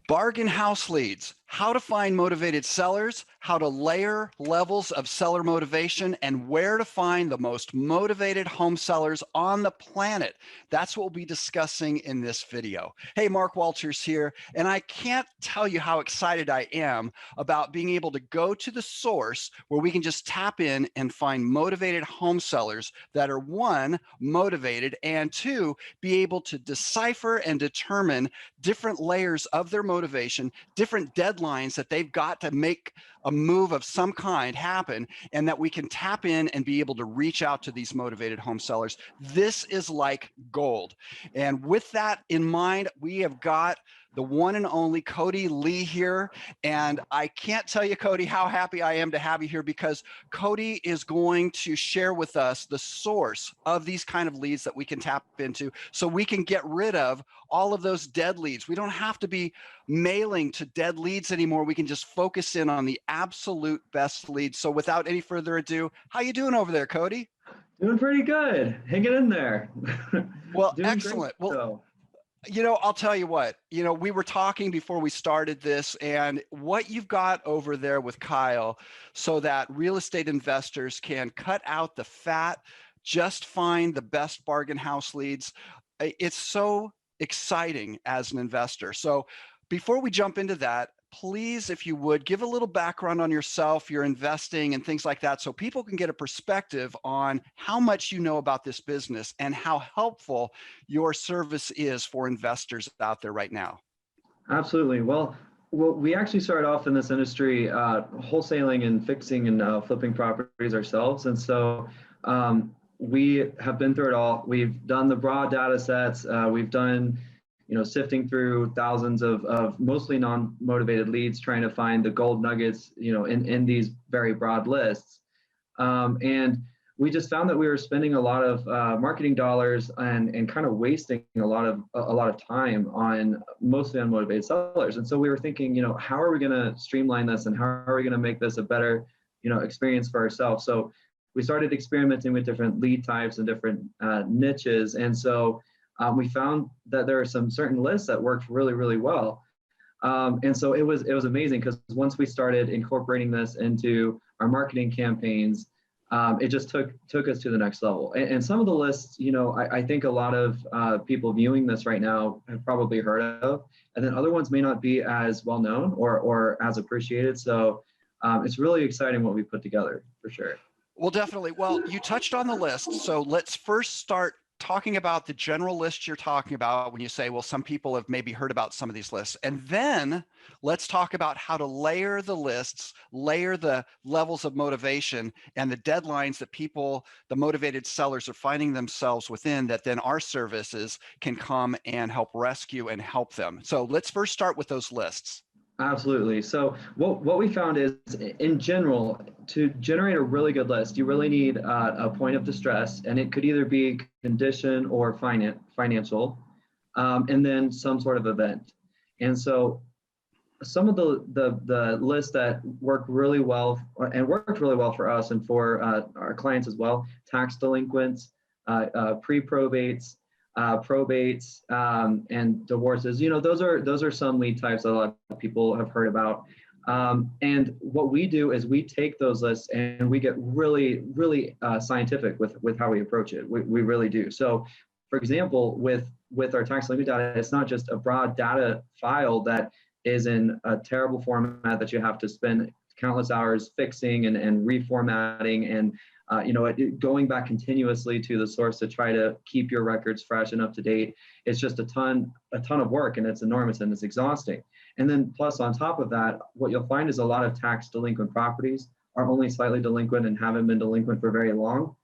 Bargain house leads, how to find motivated sellers, how to layer levels of seller motivation, and where to find the most motivated home sellers on the planet. That's what we'll be discussing in this video. Hey, Mark Walters here, and I can't tell you how excited I am about being able to go to the source where we can just tap in and find motivated home sellers that are, one, motivated, and two, be able to decipher and determine different layers of their motivation, different deadlines that they've got to make a move of some kind happen, and that we can tap in and be able to reach out to these motivated home sellers. This is like gold. And with that in mind, we have got the one and only Cody Lee here. And I can't tell you, Cody, how happy I am to have you here, because Cody is going to share with us the source of these kind of leads that we can tap into so we can get rid of all of those dead leads. We don't have to be mailing to dead leads anymore. We can just focus in on the absolute best leads. So without any further ado, how you doing over there, Cody? Doing pretty good. Hanging in there. Well, Doing excellent. great, Well, I'll tell you what, we were talking before we started this, and what you've got over there with Kyle so that real estate investors can cut out the fat, just find the best bargain house leads. It's so exciting as an investor. So before we jump into that, please, if you would, give a little background on yourself, your investing and things like that, so people can get a perspective on how much you know about this business and how helpful your service is for investors out there right now. Absolutely. Well, we actually started off in this industry wholesaling and fixing and flipping properties ourselves. And so we have been through it all. We've done the broad data sets. We've done sifting through thousands of mostly non-motivated leads, trying to find the gold nuggets, in these very broad lists. And we just found that we were spending a lot of marketing dollars and kind of wasting a lot of time on mostly unmotivated sellers. And so we were thinking, how are we going to streamline this, and how are we going to make this a better, experience for ourselves? So we started experimenting with different lead types and different niches. And so we found that there are some certain lists that worked really, really well. And so it was amazing, because once we started incorporating this into our marketing campaigns, it just took us to the next level. And some of the lists, I think a lot of people viewing this right now have probably heard of, and then other ones may not be as well known or as appreciated. So it's really exciting what we put together, for sure. Well, definitely. Well, you touched on the list. So let's first start talking about the general list you're talking about when you say, well, some people have maybe heard about some of these lists. And then let's talk about how to layer the lists, layer the levels of motivation and the deadlines that people, the motivated sellers, are finding themselves within, that then our services can come and help rescue and help them. So let's first start with those lists. Absolutely. So what we found is, in general, to generate a really good list, you really need a point of distress, and it could either be condition or financial, and then some sort of event. And so some of the lists that work really well and worked really well for us and for our clients as well: tax delinquents, pre-probates, probates, and divorces. Those are some lead types that a lot of people have heard about. And what we do is we take those lists and we get really, really scientific with how we approach it. We really do. So, for example, with our tax delinquent data, it's not just a broad data file that is in a terrible format that you have to spend countless hours fixing and reformatting and going back continuously to the source to try to keep your records fresh and up to date. It's just a ton of work, and it's enormous and it's exhausting. And then plus on top of that, what you'll find is a lot of tax delinquent properties are only slightly delinquent and haven't been delinquent for very long.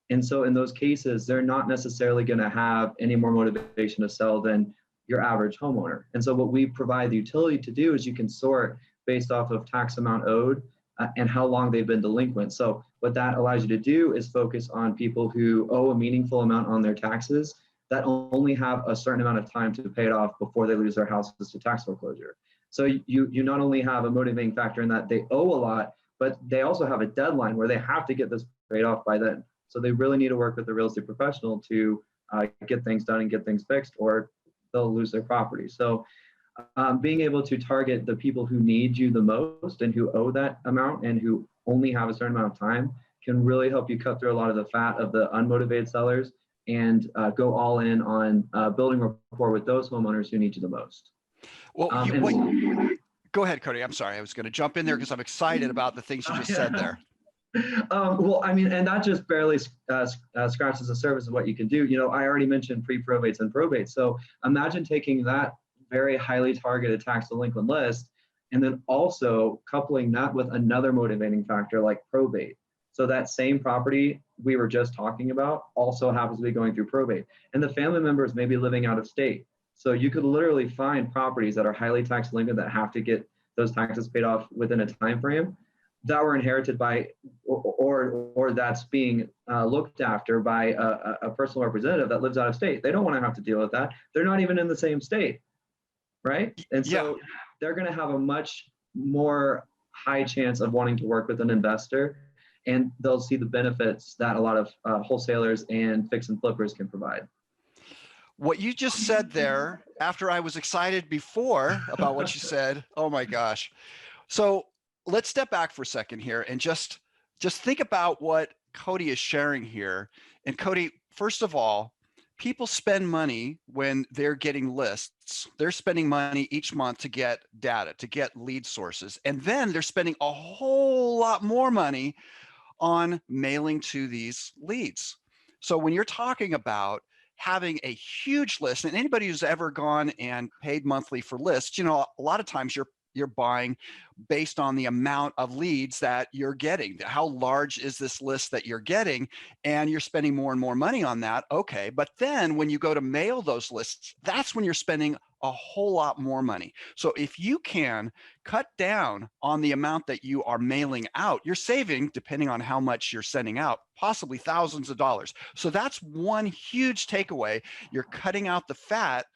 And so in those cases, they're not necessarily going to have any more motivation to sell than your average homeowner. And so what we provide the utility to do is you can sort based off of tax amount owed and how long they've been delinquent. So what that allows you to do is focus on people who owe a meaningful amount on their taxes that only have a certain amount of time to pay it off before they lose their houses to tax foreclosure. So you not only have a motivating factor in that they owe a lot, but they also have a deadline where they have to get this paid off by then. So they really need to work with a real estate professional to get things done and get things fixed, or they'll lose their property. So being able to target the people who need you the most and who owe that amount and who only have a certain amount of time can really help you cut through a lot of the fat of the unmotivated sellers and go all in on building rapport with those homeowners who need you the most. Well, go ahead, Cody. I'm sorry. I was going to jump in there because I'm excited about the things you just said there. Well, I mean, and that just barely scratches the surface of what you can do. You know, I already mentioned pre-probates and probates. So imagine taking that very highly targeted tax delinquent list and then also coupling that with another motivating factor like probate. So that same property we were just talking about also happens to be going through probate. And the family members may be living out of state. So you could literally find properties that are highly tax delinquent that have to get those taxes paid off within a time frame that were inherited by or that's being looked after by a personal representative that lives out of state. They don't want to have to deal with that. They're not even in the same state, right? And so they're going to have a much more high chance of wanting to work with an investor, and they'll see the benefits that a lot of wholesalers and fix and flippers can provide. What you just said there, after I was excited before about what you said, oh my gosh. So let's step back for a second here and just think about what Cody is sharing here. And Cody, first of all, people spend money when they're getting lists. They're spending money each month to get data, to get lead sources. And then they're spending a whole lot more money on mailing to these leads. So when you're talking about having a huge list, and anybody who's ever gone and paid monthly for lists, you know, a lot of times you're buying based on the amount of leads that you're getting. How large is this list that you're getting? And you're spending more and more money on that. Okay. But then when you go to mail those lists, that's when you're spending a whole lot more money. So if you can cut down on the amount that you are mailing out, you're saving, depending on how much you're sending out, possibly thousands of dollars. So that's one huge takeaway. You're cutting out the fat,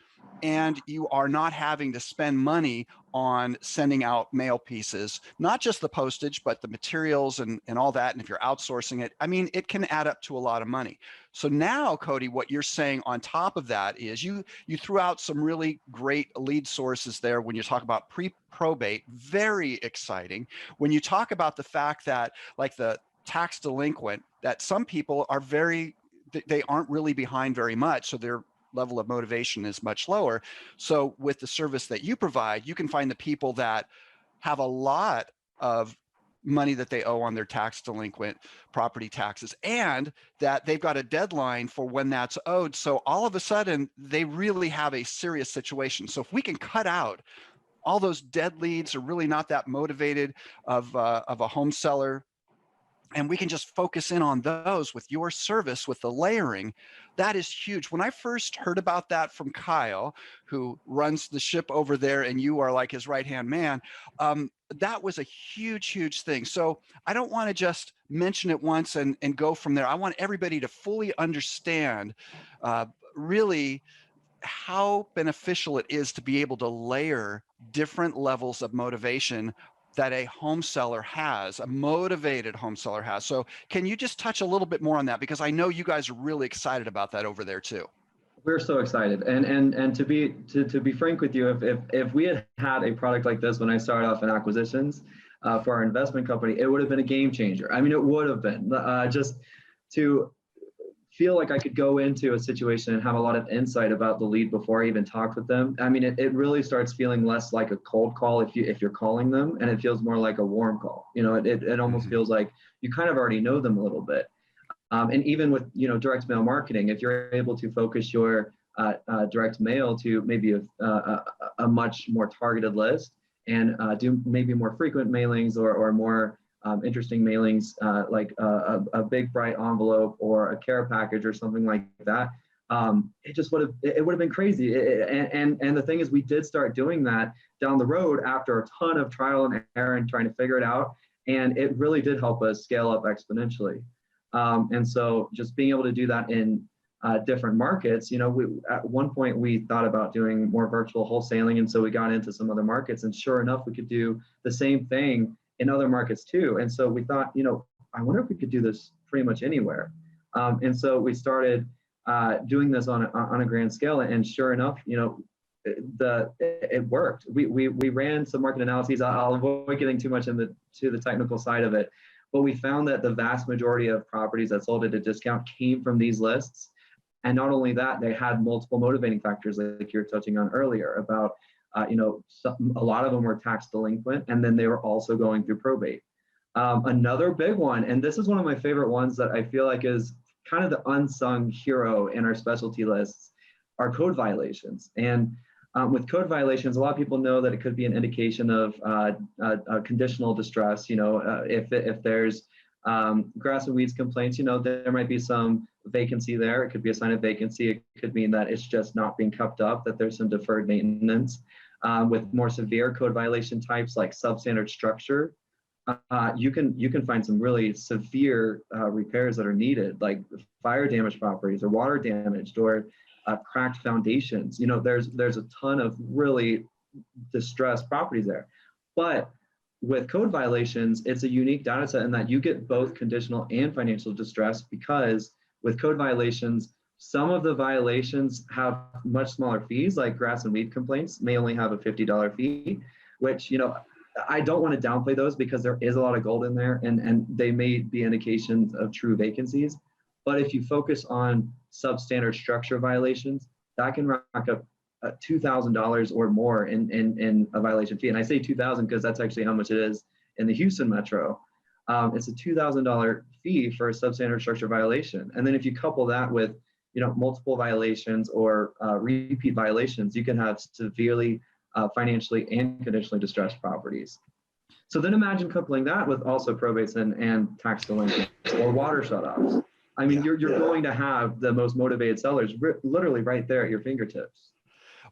and you are not having to spend money on sending out mail pieces, not just the postage, but the materials and all that. And if you're outsourcing it, I mean, it can add up to a lot of money. So now, Cody, what you're saying on top of that is you threw out some really great lead sources there when you talk about pre-probate, very exciting. When you talk about the fact that like the tax delinquent, that some people are they aren't really behind very much. So they're level of motivation is much lower. So with the service that you provide, you can find the people that have a lot of money that they owe on their tax delinquent property taxes, and that they've got a deadline for when that's owed. So all of a sudden they really have a serious situation. So if we can cut out all those dead leads are really not that motivated of a home seller, and we can just focus in on those with your service, with the layering, that is huge. When I first heard about that from Kyle, who runs the ship over there, and you are like his right-hand man, that was a huge, huge thing. So I don't want to just mention it once and go from there. I want everybody to fully understand really how beneficial it is to be able to layer different levels of motivation that a home seller has, a motivated home seller has. So can you just touch a little bit more on that? Because I know you guys are really excited about that over there too. We're so excited. And to be frank with you, if we had had a product like this when I started off in acquisitions for our investment company, it would have been a game changer. I mean, it would have been just to feel like I could go into a situation and have a lot of insight about the lead before I even talked with them. I mean, it really starts feeling less like a cold call if you're calling them, and it feels more like a warm call. You know, it almost feels like you kind of already know them a little bit. And even with, you know, direct mail marketing, if you're able to focus your direct mail to maybe a much more targeted list and do maybe more frequent mailings or more interesting mailings like a big bright envelope or a care package or something like that, it would have been crazy. And the thing is, we did start doing that down the road after a ton of trial and error and trying to figure it out, and it really did help us scale up exponentially. And so just being able to do that in different markets, you know, at one point we thought about doing more virtual wholesaling, and so we got into some other markets, and sure enough, we could do the same thing in other markets too. And so we thought, you know, I wonder if we could do this pretty much anywhere. And so we started doing this on a grand scale, and sure enough, you know, it worked. We ran some market analyses. I'll avoid getting too much into the technical side of it, but we found that the vast majority of properties that sold at a discount came from these lists. And not only that, they had multiple motivating factors, like you were touching on earlier about, a lot of them were tax delinquent, and then they were also going through probate. Another big one, and this is one of my favorite ones that I feel like is kind of the unsung hero in our specialty lists, are code violations. And with code violations, a lot of people know that it could be an indication of conditional distress. If there's grass and weeds complaints, there might be some vacancy there. It could be a sign of vacancy. It could mean that it's just not being kept up, that there's some deferred maintenance. With more severe code violation types like substandard structure, you can find some really severe repairs that are needed, like fire damaged properties or water damaged or cracked foundations. There's a ton of really distressed properties there. But with code violations, it's a unique data set in that you get both conditional and financial distress, because with code violations, some of the violations have much smaller fees, like grass and weed complaints may only have a $50 fee, which, I don't want to downplay those because there is a lot of gold in there, and they may be indications of true vacancies. But if you focus on substandard structure violations, that can rack up $2,000 or more in a violation fee. And I say 2,000 because that's actually how much it is in the Houston metro. It's a $2,000 fee for a substandard structure violation. And then if you couple that with multiple violations or repeat violations, you can have severely financially and conditionally distressed properties. So then imagine coupling that with also probates and tax delinquents or water shutoffs. I mean, you're going to have the most motivated sellers literally right there at your fingertips.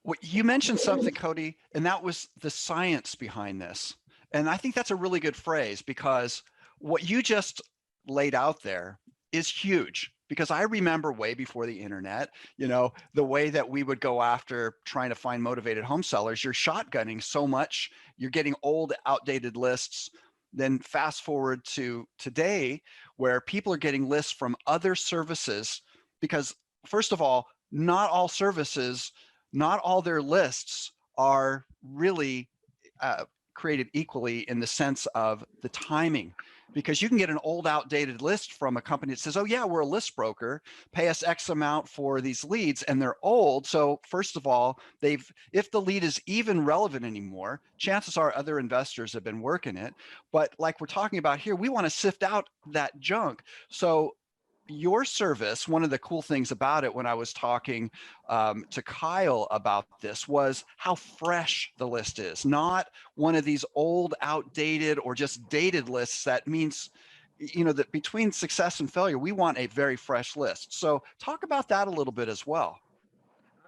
Well, you mentioned something, Cody, and that was the science behind this. And I think that's a really good phrase, because what you just laid out there is huge. Because I remember way before the internet, the way that we would go after trying to find motivated home sellers, you're shotgunning so much, you're getting old, outdated lists. Then fast forward to today, where people are getting lists from other services, because first of all, not all services, not all their lists are really created equally in the sense of the timing, because you can get an old outdated list from a company that says, oh yeah, we're a list broker, pay us X amount for these leads, and they're old. So first of all, if the lead is even relevant anymore, chances are other investors have been working it. But like we're talking about here, we want to sift out that junk. So your service, one of the cool things about it when I was talking to Kyle about this, was how fresh the list is. Not one of these old, outdated, or just dated lists. That means, that between success and failure, we want a very fresh list. So talk about that a little bit as well.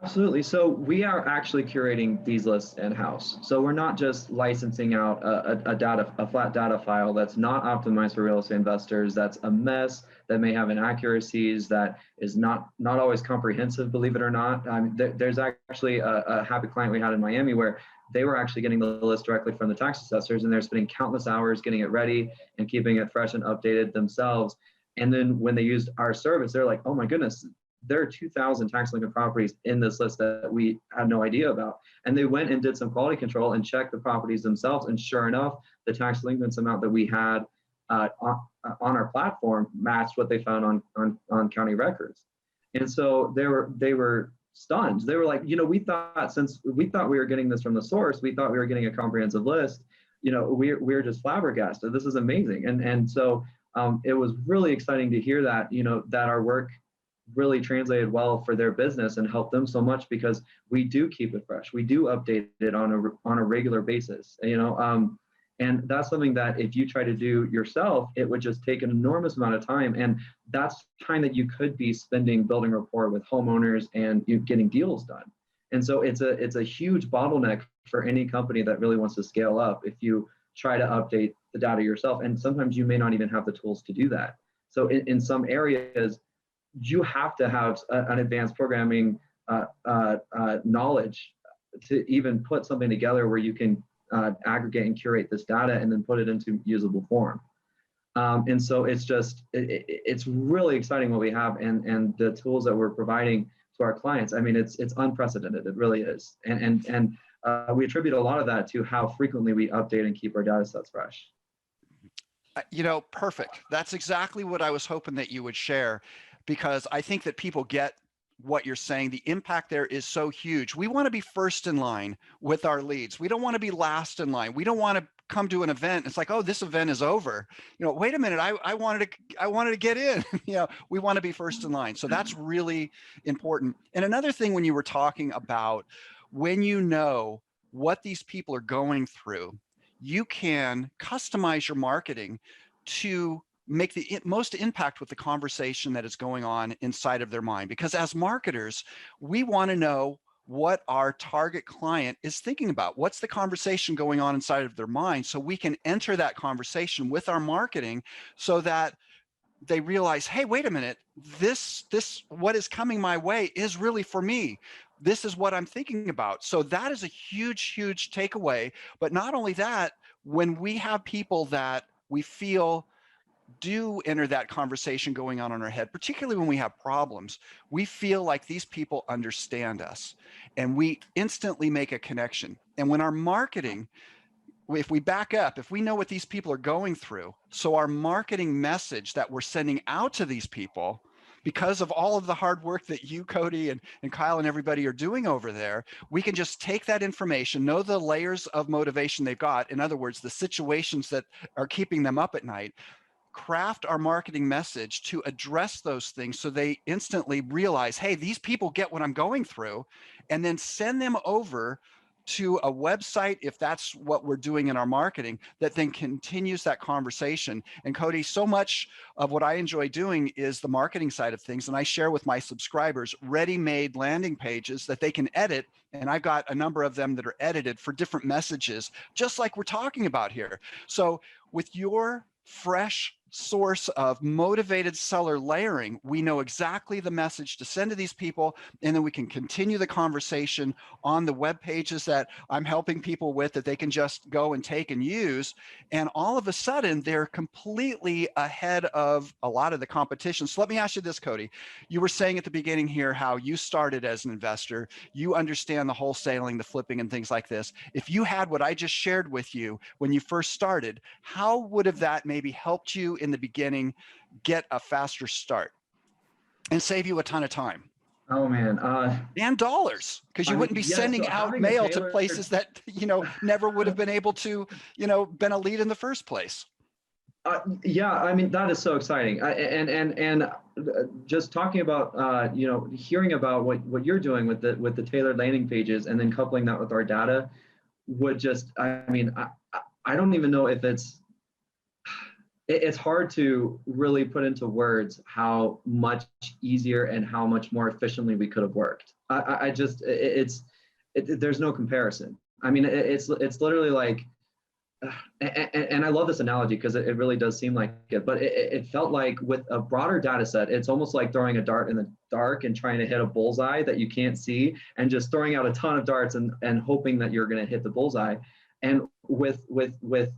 Absolutely. So we are actually curating these lists in-house. So we're not just licensing out a flat data file that's not optimized for real estate investors, that's a mess, that may have inaccuracies, that is not always comprehensive, believe it or not. There's actually a happy client we had in Miami where they were actually getting the list directly from the tax assessors, and they're spending countless hours getting it ready and keeping it fresh and updated themselves. And then when they used our service, they're like, oh my goodness, there are 2,000 tax delinquent properties in this list that we had no idea about. And they went and did some quality control and checked the properties themselves. And sure enough, the tax delinquents amount that we had on our platform matched what they found on county records. And so they were stunned. They were like, we thought we were getting this from the source, we thought we were getting a comprehensive list. We're just flabbergasted. This is amazing. And so it was really exciting to hear that, that our work really translated well for their business and helped them so much, because we do keep it fresh. We do update it on a regular basis, and that's something that if you try to do yourself, it would just take an enormous amount of time. And that's time that you could be spending building rapport with homeowners and getting deals done. And so it's a huge bottleneck for any company that really wants to scale up if you try to update the data yourself. And sometimes you may not even have the tools to do that. So in some areas, you have to have an advanced programming knowledge to even put something together where you can aggregate and curate this data and then put it into usable form. And so it's really exciting what we have and the tools that we're providing to our clients. I mean, it's unprecedented. It really is. And we attribute a lot of that to how frequently we update and keep our data sets fresh. Perfect. That's exactly what I was hoping that you would share, because I think that people get what you're saying. The impact there is so huge. We want to be first in line with our leads. We don't want to be last in line. We don't want to come to an event. It's like, oh, this event is over. Wait a minute. I wanted to get in. We want to be first in line. So that's really important. And another thing, when you were talking about when you know what these people are going through, you can customize your marketing to make the most impact with the conversation that is going on inside of their mind. Because as marketers, we want to know what our target client is thinking about. What's the conversation going on inside of their mind, so we can enter that conversation with our marketing so that they realize, hey, wait a minute, this what is coming my way is really for me. This is what I'm thinking about. So that is a huge takeaway. But not only that, when we have people that we feel do enter that conversation going on in our head, particularly when we have problems, we feel like these people understand us, and we instantly make a connection. And when our marketing, if we back up, if we know what these people are going through, so our marketing message that we're sending out to these people, because of all of the hard work that you, Cody, and Kyle and everybody are doing over there, we can just take that information, know the layers of motivation they've got. In other words, the situations that are keeping them up at night, craft our marketing message to address those things so they instantly realize, hey, these people get what I'm going through, and then send them over to a website, if that's what we're doing in our marketing, that then continues that conversation. And Cody, so much of what I enjoy doing is the marketing side of things. And I share with my subscribers ready-made landing pages that they can edit. And I've got a number of them that are edited for different messages, just like we're talking about here. So with your fresh source of motivated seller layering, we know exactly the message to send to these people, and then we can continue the conversation on the web pages that I'm helping people with, that they can just go and take and use. And all of a sudden, they're completely ahead of a lot of the competition. So let me ask you this, Cody. You were saying at the beginning here how you started as an investor. You understand the wholesaling, the flipping, and things like this. If you had what I just shared with you when you first started, how would have that maybe helped you in the beginning get a faster start and save you a ton of time? Oh man, and dollars, because you wouldn't be sending out mail to places that never would have been able to been a lead in the first place. Yeah, I mean, that is so exciting. And just talking about hearing about what you're doing with the tailored landing pages, and then coupling that with our data, would just, I mean, I don't even know if it's hard to really put into words how much easier and how much more efficiently we could have worked. There's no comparison. I mean, it's literally like, and I love this analogy because it really does seem like it, but it felt like with a broader data set, it's almost like throwing a dart in the dark and trying to hit a bullseye that you can't see, and just throwing out a ton of darts and hoping that you're going to hit the bullseye. And with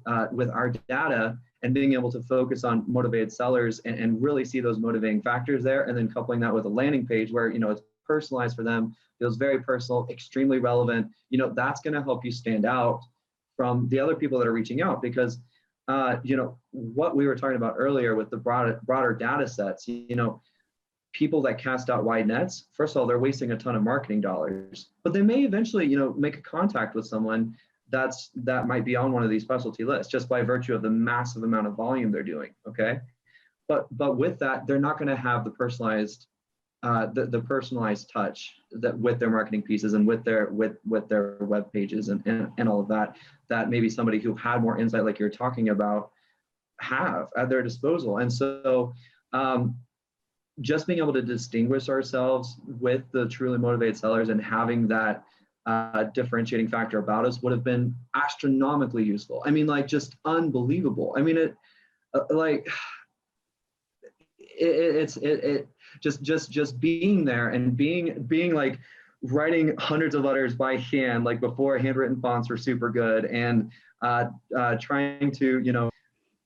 our data, and being able to focus on motivated sellers and really see those motivating factors there, and then coupling that with a landing page where it's personalized for them, feels very personal, extremely relevant, that's going to help you stand out from the other people that are reaching out. Because what we were talking about earlier with the broader data sets, people that cast out wide nets, first of all, they're wasting a ton of marketing dollars, but they may eventually make a contact with someone that might be on one of these specialty lists just by virtue of the massive amount of volume they're doing. Okay, but with that, they're not going to have the personalized the personalized touch that with their marketing pieces and with their web pages and all of that maybe somebody who had more insight, like you're talking about, have at their disposal. And so just being able to distinguish ourselves with the truly motivated sellers and having that differentiating factor about us would have been astronomically useful. I mean, like, just unbelievable. I mean, it's just being there and being like writing hundreds of letters by hand, like before handwritten fonts were super good, and trying to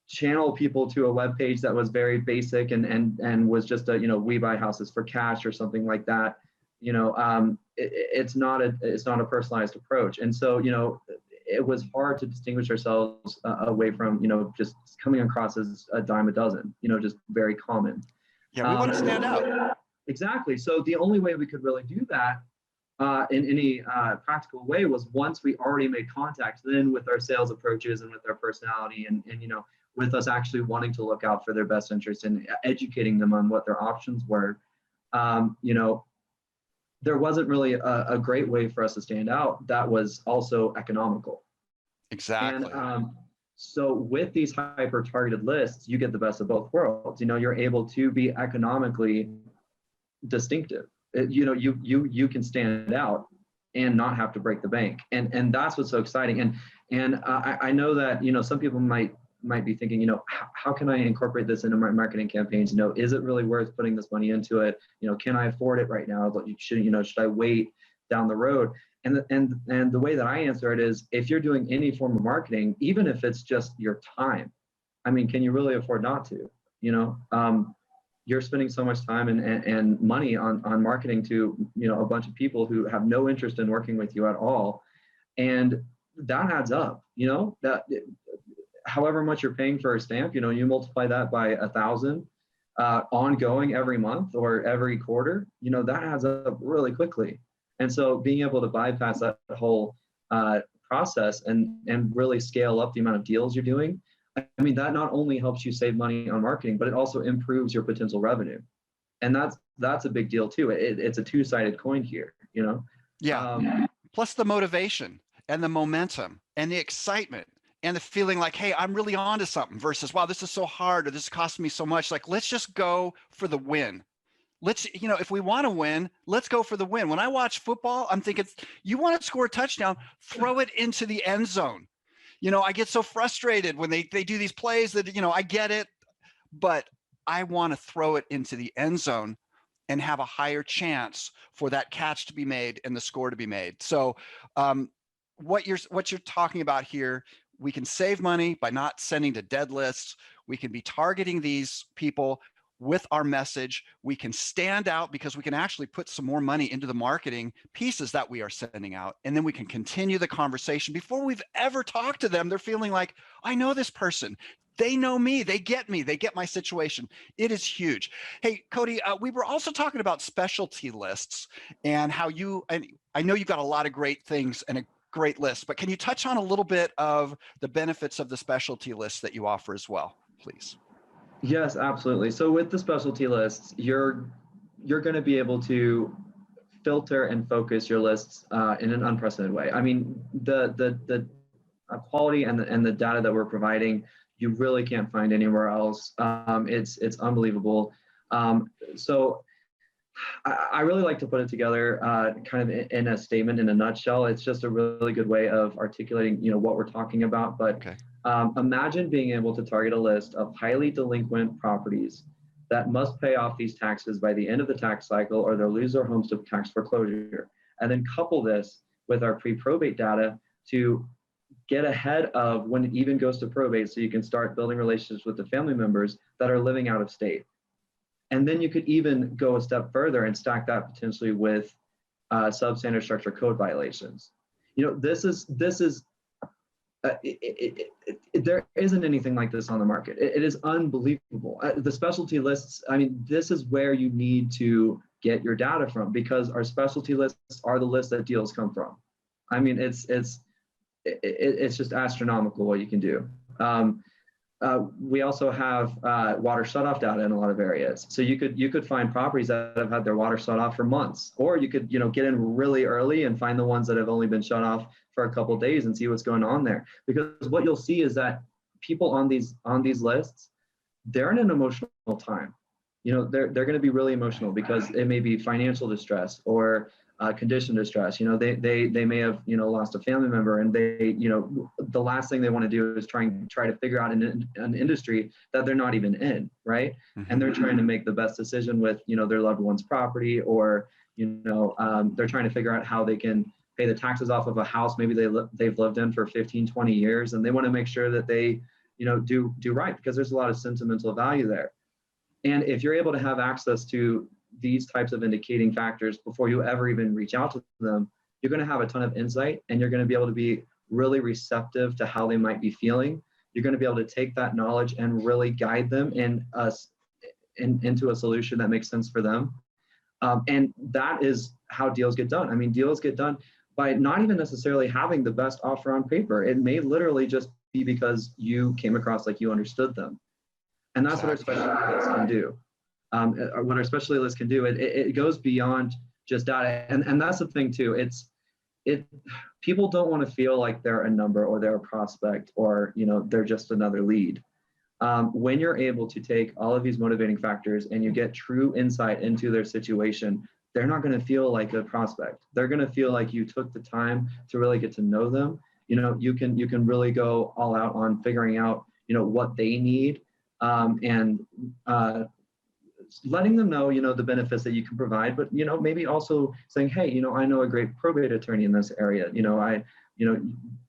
channel people to a web page that was very basic and was just we buy houses for cash or something like that. It's not a personalized approach. And so, it was hard to distinguish ourselves away from, just coming across as a dime a dozen, just very common. Yeah, we want to stand out. Exactly. So the only way we could really do that in any practical way was once we already made contact, then with our sales approaches and with our personality and with us actually wanting to look out for their best interest and educating them on what their options were, there wasn't really a great way for us to stand out that was also economical. Exactly. And so with these hyper targeted lists, you get the best of both worlds. You're able to be economically distinctive. You can stand out and not have to break the bank. And that's what's so exciting. And I know that, some people might be thinking, how can I incorporate this into my marketing campaigns? Is it really worth putting this money into it? Can I afford it right now? Should I wait down the road? And the way that I answer it is, if you're doing any form of marketing, even if it's just your time, can you really afford not to? You're spending so much time and money on marketing to, a bunch of people who have no interest in working with you at all. And that adds up, that however much you're paying for a stamp, you multiply that by 1,000 ongoing every month or every quarter, that adds up really quickly. And so being able to bypass that whole process and really scale up the amount of deals you're doing, that not only helps you save money on marketing, but it also improves your potential revenue. And that's a big deal too. It's a two-sided coin here, Yeah. Plus the motivation and the momentum and the excitement and the feeling like, hey, I'm really onto something versus, wow, this is so hard or this is costing me so much. Like, let's just go for the win. Let's, if we want to win, let's go for the win. When I watch football, I'm thinking, you want to score a touchdown, throw it into the end zone. I get so frustrated when they do these plays that, I get it, but I want to throw it into the end zone and have a higher chance for that catch to be made and the score to be made. So what you're talking about here, we can save money by not sending to dead lists. We can be targeting these people with our message. We can stand out because we can actually put some more money into the marketing pieces that we are sending out. And then we can continue the conversation before we've ever talked to them. They're feeling like, I know this person. They know me. They get me. They get my situation. It is huge. Hey, Cody, we were also talking about specialty lists and how and I know you've got a lot of great things and a great list, but can you touch on a little bit of the benefits of the specialty lists that you offer as well, please? Yes, absolutely. So with the specialty lists, you're going to be able to filter and focus your lists in an unprecedented way. The quality and the data that we're providing, you really can't find anywhere else. It's unbelievable. So I really like to put it together kind of in a statement, in a nutshell. It's just a really good way of articulating, what we're talking about. But okay. Imagine being able to target a list of highly delinquent properties that must pay off these taxes by the end of the tax cycle, or they'll lose their homes to tax foreclosure. And then couple this with our pre-probate data to get ahead of when it even goes to probate, so you can start building relationships with the family members that are living out of state. And then you could even go a step further and stack that potentially with substandard structure code violations. This is there isn't anything like this on the market. It is unbelievable. The specialty lists, this is where you need to get your data from, because our specialty lists are the lists that deals come from. It's just astronomical what you can do. We also have water shutoff data in a lot of areas. So you could find properties that have had their water shut off for months, or you could get in really early and find the ones that have only been shut off for a couple of days and see what's going on there. Because what you'll see is that people on these lists, they're in an emotional time. They're going to be really emotional because it may be financial distress or condition distress. They may have lost a family member, and they the last thing they want to do is try to figure out an industry that they're not even in, right? Mm-hmm. And they're trying to make the best decision with their loved one's property, or they're trying to figure out how they can pay the taxes off of a house maybe they've lived in for 15, 20 years, and they want to make sure that they do right, because there's a lot of sentimental value there. And if you're able to have access to these types of indicating factors before you ever even reach out to them, you're going to have a ton of insight, and you're going to be able to be really receptive to how they might be feeling. You're going to be able to take that knowledge and really guide them into a solution that makes sense for them. And that is how deals get done. I mean, deals get done by not even necessarily having the best offer on paper. It may literally just be because you came across like you understood them. And that's what our specialists can do. What our specialists can do, it goes beyond just data. And that's the thing too. People don't want to feel like they're a number or they're a prospect or, they're just another lead. When you're able to take all of these motivating factors and you get true insight into their situation, they're not going to feel like a prospect. They're going to feel like you took the time to really get to know them. You can really go all out on figuring out, what they need, and letting them know, the benefits that you can provide, but, maybe also saying, hey, I know a great probate attorney in this area.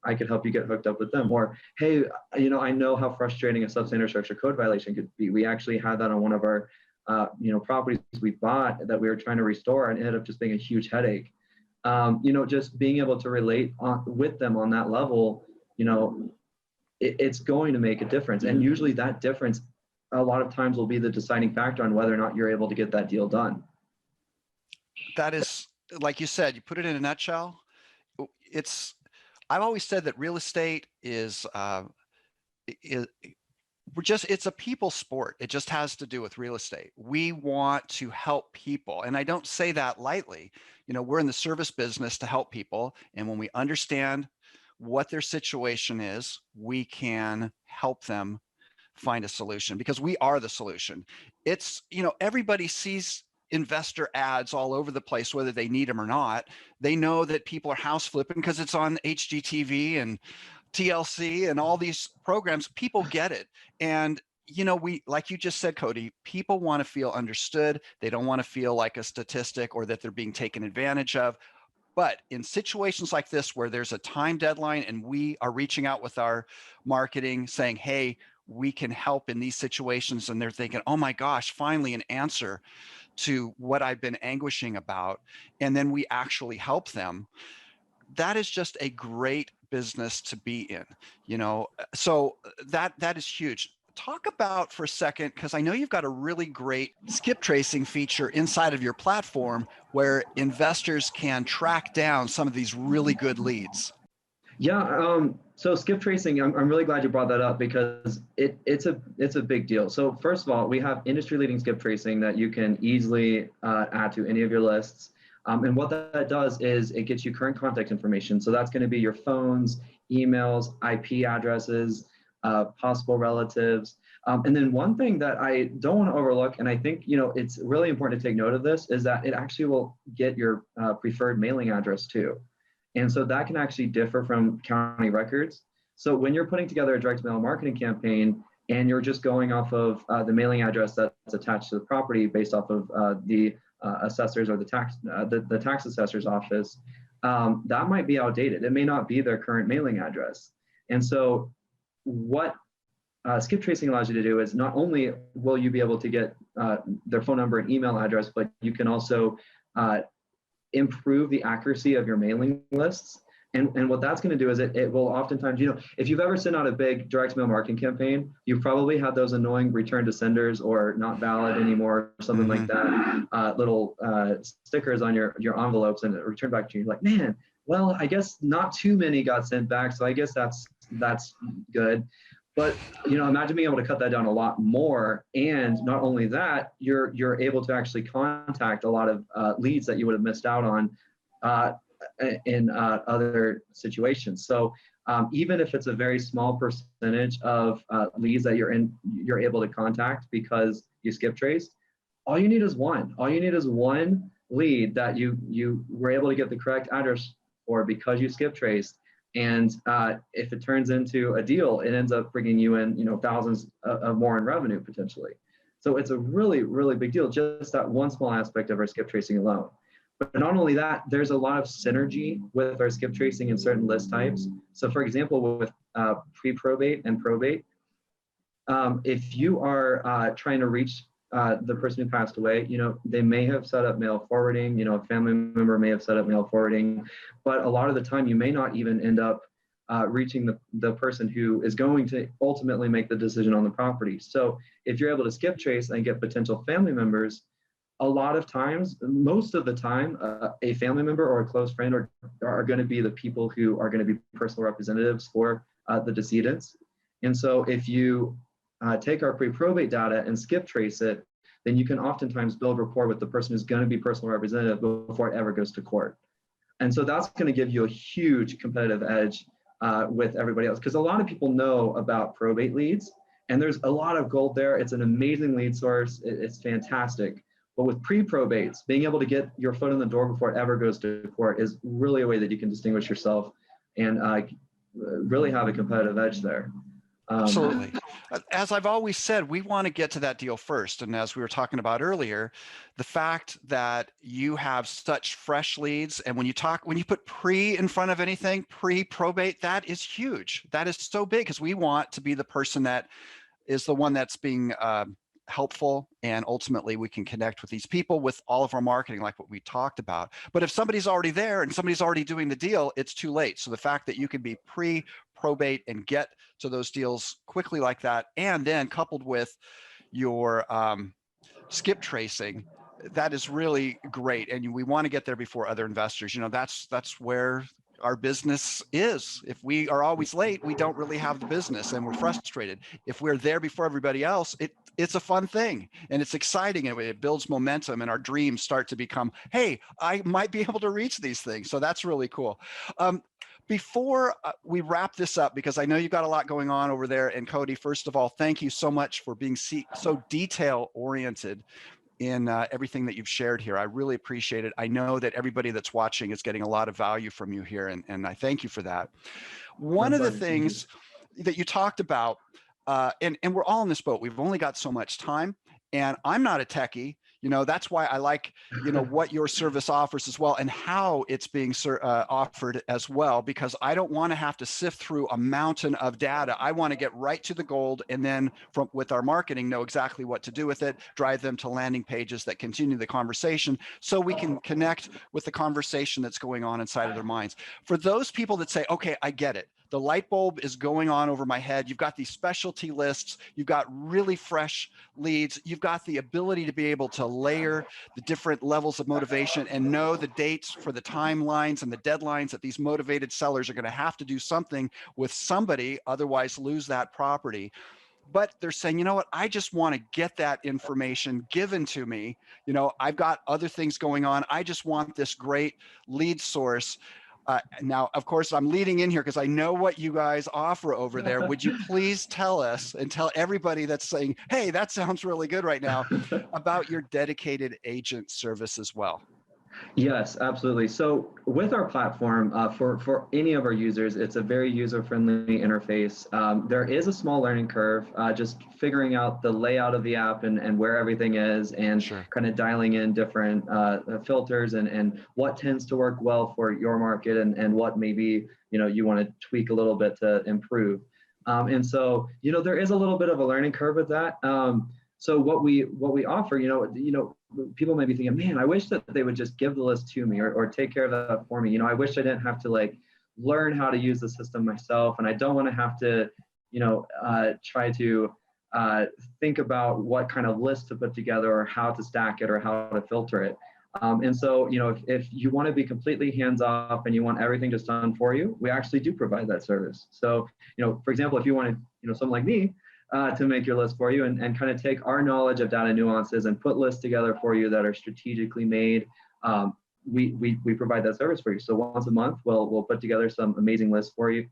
I could help you get hooked up with them. Or, hey, I know how frustrating a substandard structure code violation could be. We actually had that on one of our, properties we bought that we were trying to restore, and it ended up just being a huge headache. Just being able to relate with them on that level, it's going to make a difference. And usually that difference a lot of times will be the deciding factor on whether or not you're able to get that deal done. That is, like you said, you put it in a nutshell. I've always said that real estate it's a people sport. It just has to do with real estate. We want to help people. And I don't say that lightly. We're in the service business to help people. And when we understand what their situation is, we can help them find a solution, because we are the solution. It's, everybody sees investor ads all over the place, whether they need them or not. They know that people are house flipping because it's on HGTV and TLC and all these programs. People get it. And, we, like you just said, Cody, people want to feel understood. They don't want to feel like a statistic or that they're being taken advantage of. But in situations like this, where there's a time deadline and we are reaching out with our marketing saying, hey, we can help in these situations, and they're thinking, oh my gosh, finally an answer to what I've been anguishing about, and then we actually help them, that is just a great business to be in, so that is huge. Talk about for a second, because I know you've got a really great skip tracing feature inside of your platform where investors can track down some of these really good leads. Yeah, so skip tracing, I'm really glad you brought that up, because it's a big deal. So first of all, we have industry-leading skip tracing that you can easily add to any of your lists. And what that does is it gets you current contact information. So that's going to be your phones, emails, IP addresses, possible relatives. And then one thing that I don't want to overlook, and I think it's really important to take note of this, is that it actually will get your preferred mailing address too. And so that can actually differ from county records. So when you're putting together a direct mail marketing campaign and you're just going off of the mailing address that's attached to the property based off of the assessors or the tax assessor's office, that might be outdated. It may not be their current mailing address. And so what skip tracing allows you to do is not only will you be able to get their phone number and email address, but you can also improve the accuracy of your mailing lists. And what that's going to do is it will oftentimes, if you've ever sent out a big direct mail marketing campaign, you've probably had those annoying return to senders or not valid anymore, or something like that, little stickers on your envelopes, and it returned back to you. You're like, man, well, I guess not too many got sent back, so I guess that's good. But imagine being able to cut that down a lot more, and not only that, you're able to actually contact a lot of leads that you would have missed out on in other situations. So even if it's a very small percentage of leads that you're able to contact because you skip traced, all you need is one. All you need is one lead that you were able to get the correct address for because you skip traced. And if it turns into a deal, it ends up bringing you in, thousands of more in revenue potentially. So it's a really, really big deal, just that one small aspect of our skip tracing alone. But not only that, there's a lot of synergy with our skip tracing in certain list types. So for example, with pre-probate and probate, if you are trying to reach the person who passed away, they may have set up mail forwarding, a family member may have set up mail forwarding, but a lot of the time you may not even end up reaching the person who is going to ultimately make the decision on the property. So if you're able to skip trace and get potential family members, a lot of times, most of the time, a family member or a close friend are going to be the people who are going to be personal representatives for the decedents. And so if you take our pre-probate data and skip trace it, then you can oftentimes build rapport with the person who's going to be personal representative before it ever goes to court. And so that's going to give you a huge competitive edge with everybody else, because a lot of people know about probate leads, and there's a lot of gold there. It's an amazing lead source. It's fantastic. But with pre-probates, being able to get your foot in the door before it ever goes to court is really a way that you can distinguish yourself and really have a competitive edge there. Absolutely. As I've always said, we want to get to that deal first. And as we were talking about earlier, the fact that you have such fresh leads, and when you put pre in front of anything, pre-probate, that is huge. That is so big, because we want to be the person that is the one that's being helpful, and ultimately we can connect with these people with all of our marketing, like what we talked about. But if somebody's already there and somebody's already doing the deal, it's too late. So the fact that you can be pre-probate and get to those deals quickly like that, and then coupled with your skip tracing, that is really great. And we want to get there before other investors. That's where our business is. If we are always late, we don't really have the business, and we're frustrated. If we're there before everybody else, it's a fun thing, and it's exciting, and it builds momentum, and our dreams start to become, hey, I might be able to reach these things. So that's really cool. Before we wrap this up, because I know you've got a lot going on over there, and Cody, first of all, thank you so much for being so detail oriented in everything that you've shared here. I really appreciate it. I know that everybody that's watching is getting a lot of value from you here, and I thank you for that. One of the things that you talked about, and we're all in this boat, we've only got so much time, and I'm not a techie. That's why I like, what your service offers as well, and how it's being offered as well, because I don't want to have to sift through a mountain of data. I want to get right to the gold, and then with our marketing, know exactly what to do with it, drive them to landing pages that continue the conversation, so we can connect with the conversation that's going on inside of their minds. For those people that say, okay, I get it, the light bulb is going on over my head. You've got these specialty lists. You've got really fresh leads. You've got the ability to be able to layer the different levels of motivation and know the dates for the timelines and the deadlines that these motivated sellers are going to have to do something with somebody, otherwise lose that property. But they're saying, you know what, I just want to get that information given to me. I've got other things going on. I just want this great lead source. Now, of course, I'm leading in here because I know what you guys offer over there. Would you please tell us and tell everybody that's saying, hey, that sounds really good right now, about your dedicated agent service as well? Yes, absolutely. So with our platform, for any of our users, it's a very user-friendly interface. There is a small learning curve, just figuring out the layout of the app and where everything is, and kind of dialing in different filters and what tends to work well for your market, and what maybe you want to tweak a little bit to improve. And so there is a little bit of a learning curve with that. So what we offer, people may be thinking, man, I wish that they would just give the list to me or take care of that for me. I wish I didn't have to learn how to use the system myself, and I don't want to have to, try to think about what kind of list to put together or how to stack it or how to filter it. And so, if you want to be completely hands off and you want everything just done for you, we actually do provide that service. So, for example, if you wanted, someone like me, to make your list for you and kind of take our knowledge of data nuances and put lists together for you that are strategically made. We provide that service for you. So once a month, we'll put together some amazing lists for you.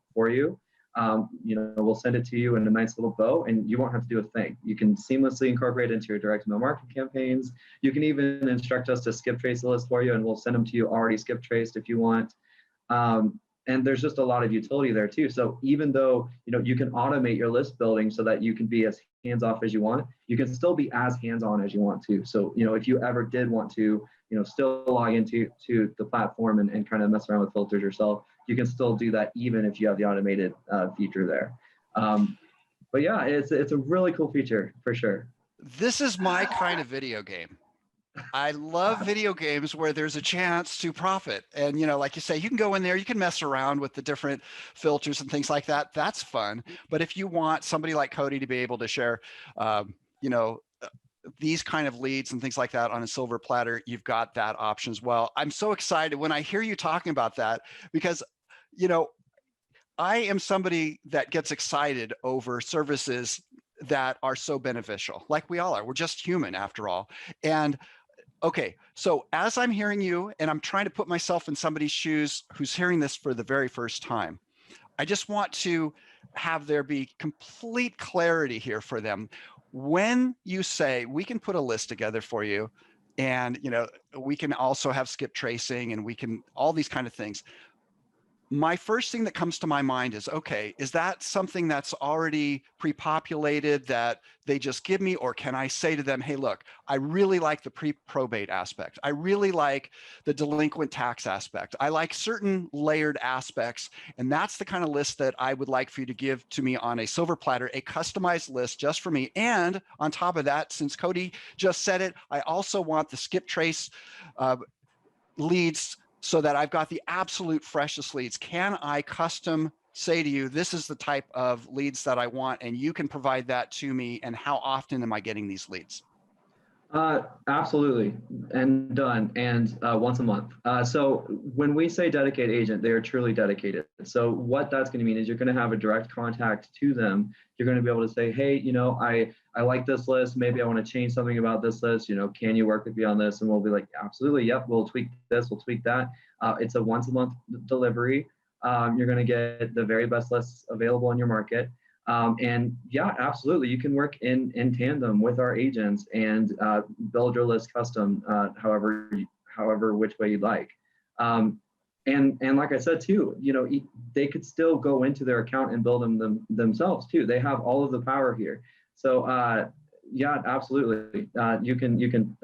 We'll send it to you in a nice little bow, and you won't have to do a thing. You can seamlessly incorporate it into your direct mail marketing campaigns. You can even instruct us to skip trace the list for you, and we'll send them to you already skip traced if you want. And there's just a lot of utility there too. So even though you can automate your list building so that you can be as hands off as you want, you can still be as hands on as you want to. So if you ever did want to still log into the platform and kind of mess around with filters yourself, you can still do that even if you have the automated feature there. But yeah, it's a really cool feature for sure. This is my kind of video game. I love video games where there's a chance to profit. And, like you say, you can go in there, you can mess around with the different filters and things like that. That's fun. But if you want somebody like Cody to be able to share, you know, these kind of leads and things like that on a silver platter, you've got that option as well. I'm so excited when I hear you talking about that because, you know, I am somebody that gets excited over services that are so beneficial, like we all are. We're just human after all. And okay, so as I'm hearing you and I'm trying to put myself in somebody's shoes who's hearing this for the very first time, I just want to have there be complete clarity here for them. When you say we can put a list together for you, and we can also have skip tracing and we can all these kind of things, my first thing that comes to my mind is, okay, is that something that's already pre-populated that they just give me? Or can I say to them, hey, look, I really like the pre-probate aspect. I really like the delinquent tax aspect. I like certain layered aspects. And that's the kind of list that I would like for you to give to me on a silver platter, a customized list just for me. And on top of that, since Cody just said it, I also want the skip trace leads so that I've got the absolute freshest leads. Can I custom say to you, this is the type of leads that I want, and you can provide that to me, and how often am I getting these leads? Absolutely, and done, and once a month. So when we say dedicated agent, they are truly dedicated. So what that's going to mean is you're going to have a direct contact to them. You're going to be able to say, hey, I like this list. Maybe I want to change something about this list. Can you work with me on this? And we'll be like, absolutely, yep. We'll tweak this. We'll tweak that. It's a once a month delivery. You're going to get the very best lists available in your market. And yeah, absolutely. You can work in tandem with our agents and build your list custom, however which way you'd like. And like I said too, they could still go into their account and build them themselves too. They have all of the power here. So yeah, absolutely. You can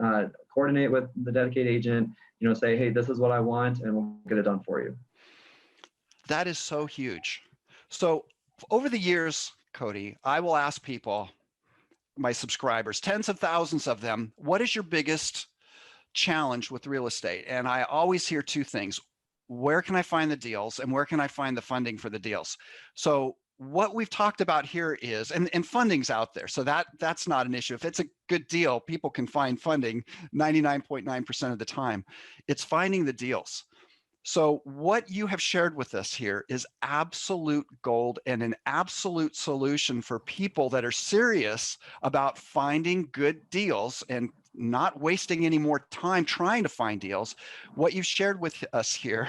coordinate with the dedicated agent. Say, hey, this is what I want, and we'll get it done for you. That is so huge. So over the years, Cody, I will ask people, my subscribers, tens of thousands of them, what is your biggest challenge with real estate? And I always hear two things. Where can I find the deals, and where can I find the funding for the deals? So what we've talked about here is, and funding's out there, so that's not an issue. If it's a good deal, people can find funding 99.9% of the time. It's finding the deals. So what you have shared with us here is absolute gold and an absolute solution for people that are serious about finding good deals and not wasting any more time trying to find deals. What you've shared with us here,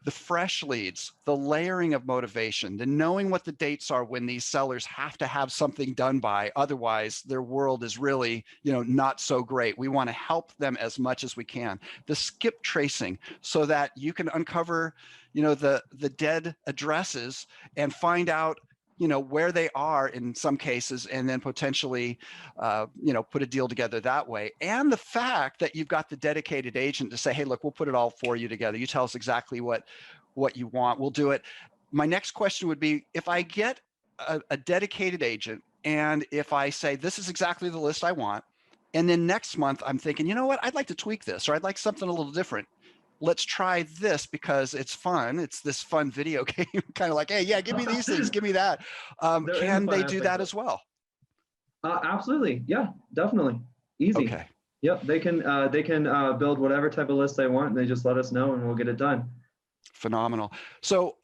the fresh leads, the layering of motivation, the knowing what the dates are when these sellers have to have something done by, otherwise their world is really, not so great. We want to help them as much as we can. The skip tracing, so that you can uncover, the dead addresses and find out, where they are in some cases, and then potentially, put a deal together that way. And the fact that you've got the dedicated agent to say, hey, look, we'll put it all for you together. You tell us exactly what you want. We'll do it. My next question would be, if I get a dedicated agent, and if I say, this is exactly the list I want, and then next month I'm thinking, you know what, I'd like to tweak this, or I'd like something a little different. Let's try this because it's fun. It's this fun video game, kind of like, hey, yeah, give me these things, give me that. Can they do that as well? Absolutely. Yeah, definitely. Easy. Okay. Yep. They can build whatever type of list they want, and they just let us know and we'll get it done. Phenomenal. So,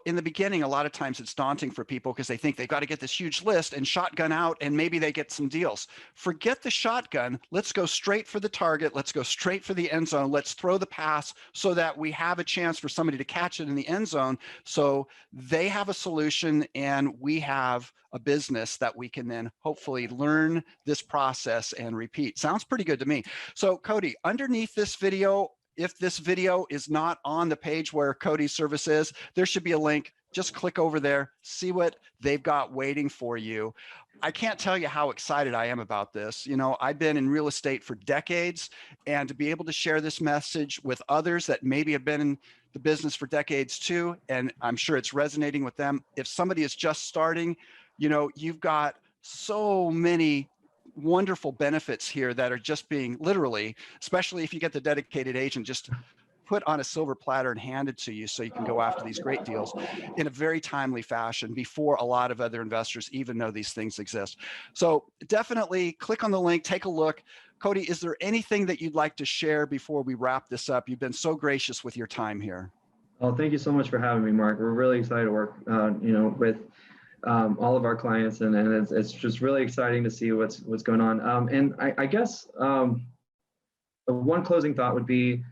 in the beginning, a lot of times it's daunting for people because they think they've got to get this huge list and shotgun out, and maybe they get some deals. Forget the shotgun. Let's go straight for the target. Let's go straight for the end zone. Let's throw the pass so that we have a chance for somebody to catch it in the end zone. So they have a solution and we have a business that we can then hopefully learn this process and repeat. Sounds pretty good to me. So Cody, underneath this video, if this video is not on the page where Cody's service is, there should be a link. Just click over there, see what they've got waiting for you. I can't tell you how excited I am about this. I've been in real estate for decades, and to be able to share this message with others that maybe have been in the business for decades too, and I'm sure it's resonating with them. If somebody is just starting, you've got so many wonderful benefits here that are just being literally, especially if you get the dedicated agent, just put on a silver platter and handed to you so you can go after these great deals in a very timely fashion before a lot of other investors even know these things exist. So definitely click on the link, take a look. Cody, is there anything that you'd like to share before we wrap this up? You've been so gracious with your time here. Oh, thank you so much for having me, Mark. We're really excited to work, with all of our clients, and it's just really exciting to see what's going on. And I guess one closing thought would be,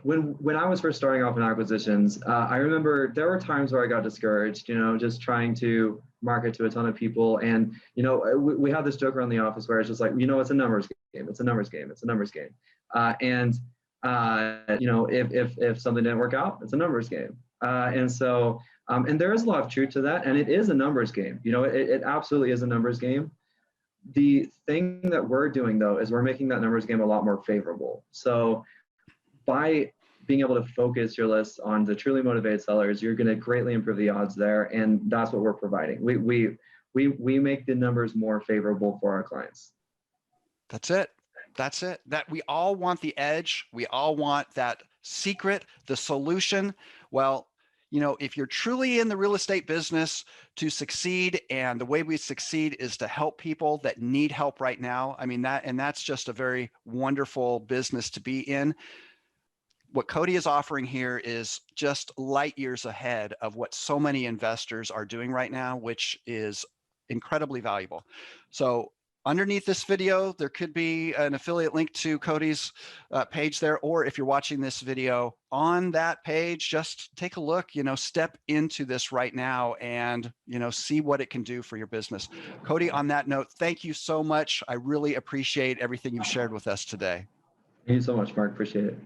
when I was first starting off in acquisitions, I remember there were times where I got discouraged, just trying to market to a ton of people. And, we have this joke around the office where it's just like, it's a numbers game. It's a numbers game. It's a numbers game. If something didn't work out, it's a numbers game. And so, and there is a lot of truth to that. And it is a numbers game. It absolutely is a numbers game. The thing that we're doing, though, is we're making that numbers game a lot more favorable. So by being able to focus your list on the truly motivated sellers, you're going to greatly improve the odds there. And that's what we're providing. We make the numbers more favorable for our clients. That's it. That's it. That we all want the edge. We all want that secret, the solution. Well, if you're truly in the real estate business to succeed, and the way we succeed is to help people that need help right now, I mean, that's just a very wonderful business to be in. What Cody is offering here is just light years ahead of what so many investors are doing right now, which is incredibly valuable. So underneath this video, there could be an affiliate link to Cody's page there, or if you're watching this video on that page, just take a look, step into this right now and, see what it can do for your business. Cody, on that note, thank you so much. I really appreciate everything you've shared with us today. Thank you so much, Mark. Appreciate it.